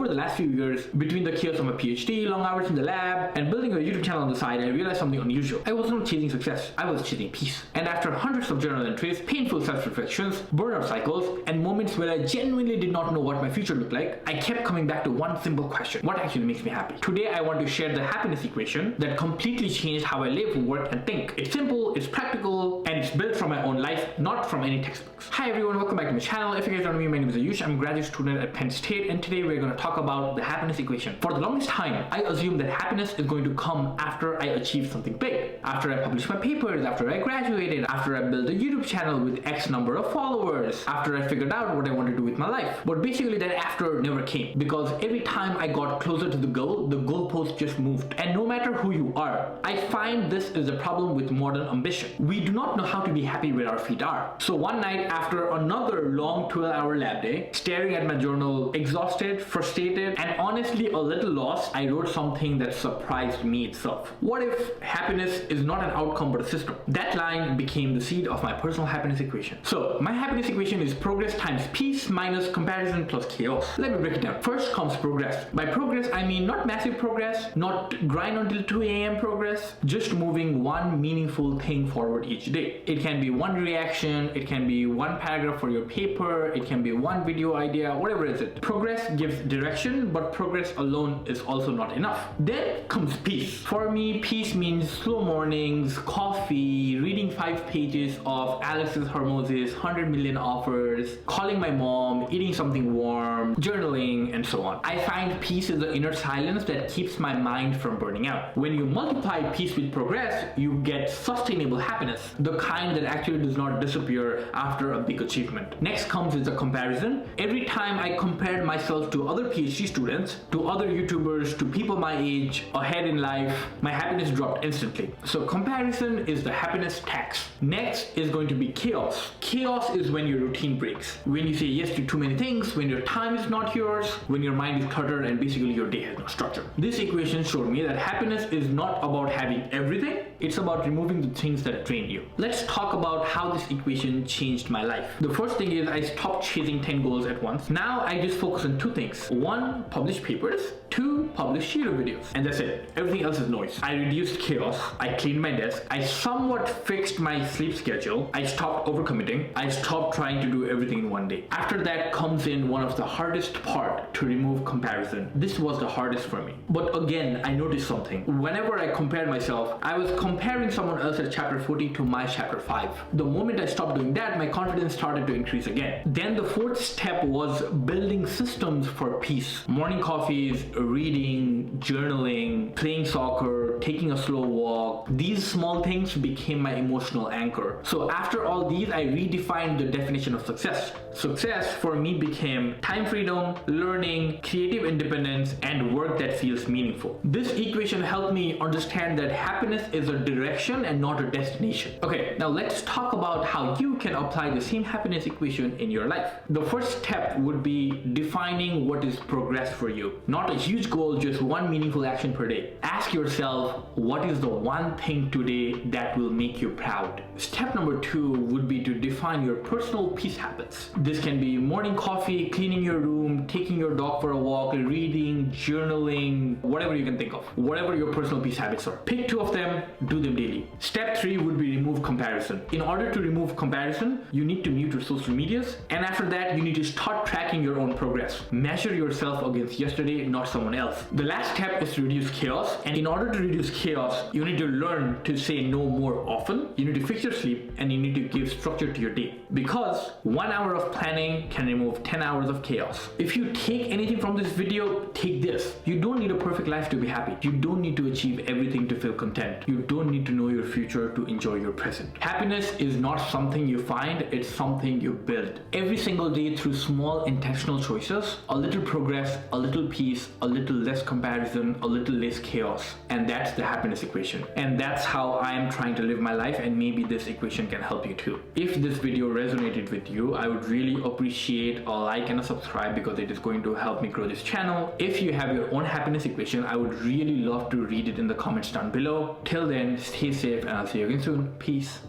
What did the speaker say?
over the last few years, between the chaos of my PhD, long hours in the lab, and building a YouTube channel on the side, I realized something unusual. I was not chasing success, I was chasing peace. And after hundreds of journal entries, painful self-reflections, burnout cycles, and moments where I genuinely did not know what my future looked like, I kept coming back to one simple question: what actually makes me happy? Today, I want to share the happiness equation that completely changed how I live, work, and think. It's simple, it's practical, and it's built from my own life, not from any textbooks. Hi everyone, welcome back to my channel. If you guys don't know me, my name is Ayush. I'm a graduate student at Penn State, and today we're going to talk about the happiness equation. For the longest time, I assumed that happiness is going to come after I achieve something big. After I publish my papers, after I graduated, after I build a YouTube channel with X number of followers, after I figured out what I want to do with my life. But basically that after never came, because every time I got closer to the goalpost just moved. And no matter who you are, I find this is a problem with modern ambition. We do not know how to be happy where our feet are. So one night after another long 12-hour lab day, staring at my journal, exhausted, frustrated, and honestly a little lost, I wrote something that surprised me itself. What if happiness is not an outcome but a system? That line became the seed of my personal happiness equation. So my happiness equation is progress times peace minus comparison plus chaos. Let me break it down. First comes progress. By progress, I mean not massive progress, not grind until 2 a.m. progress, just moving one meaningful thing forward each day. It can be one reaction, it can be one paragraph for your paper, it can be one video idea, whatever it is. Progress gives direction, but progress alone is also not enough. Then comes peace. For me, peace means slow mornings, coffee, reading 5 pages of Alexis Hormoz's 100 million offers, calling my mom, eating something warm, journaling, and so on. I find peace is the inner silence that keeps my mind from burning out. When you multiply peace with progress, you get sustainable happiness, the kind that actually does not disappear after a big achievement. Next comes is the comparison. Every time I compared myself to other PhD students, to other YouTubers, to people my age, ahead in life, my happiness dropped instantly. So comparison is the happiness tax. Next is going to be chaos. Chaos is when your routine breaks. When you say yes to too many things, when your time is not yours, when your mind is cluttered and basically your day has no structure. This equation showed me that happiness is not about having everything, it's about removing the things that drain you. Let's talk about how this equation changed my life. The first thing is I stopped chasing 10 goals at once. Now I just focus on 2 things. 1, publish papers. 2, publish YouTube videos. And that's it. Everything else is noise. I reduced chaos. I cleaned my desk. I somewhat fixed my sleep schedule. I stopped overcommitting. I stopped trying to do everything in one day. After that comes in one of the hardest part, to remove comparison. This was the hardest for me. But again, I noticed something. Whenever I compared myself, I was comparing someone else at chapter 40 to my chapter 5. The moment I stopped doing that, my confidence started to increase again. Then the 4th step was building systems for peace. Morning coffees, reading, journaling, playing soccer, taking a slow walk. These small things became my emotional anchor. So after all these, I redefined the definition of success. Success for me became time freedom, learning, creative independence, and work that feels meaningful. This equation helped me understand that happiness is a direction and not a destination. Okay, now let's talk about how you can apply the same happiness equation in your life. The first step would be defining what is progress for you. Not a huge goal, just one meaningful action per day. Ask yourself, what is the one thing today that will make you proud? Step number 2 would be to define your personal peace habits. This can be morning coffee, cleaning your room, taking your dog for a walk, reading, journaling, whatever you can think of. Whatever your personal peace habits are. Pick 2 of them, do them daily. Step 3 would be remove comparison. In order to remove comparison, you need to mute your social medias, and after that, you need to start tracking your own progress. Measure yourself against yesterday, not someone else. The last step is to reduce chaos, and in order to reduce chaos, you need to learn to say no more often. You need to fix your sleep, and you need to give structure to your day. Because 1 hour of planning can remove 10 hours of chaos. If you take anything from this video, take this. You don't need a perfect life to be happy. You don't need to achieve everything to feel content. You don't need to know your future to enjoy your present. Happiness is not something you find, it's something you build. Every single day through small intentional choices, a little progress, a little peace, a little less comparison, a little less chaos. And that's the happiness equation. And that's how I am trying to live my life, and maybe this equation can help you too. If this video resonated with you, I would really appreciate a like and a subscribe because it is going to help me grow this channel. If you have your own happiness equation, I would really love to read it in the comments down below. Till then, stay safe and I'll see you again soon. Peace.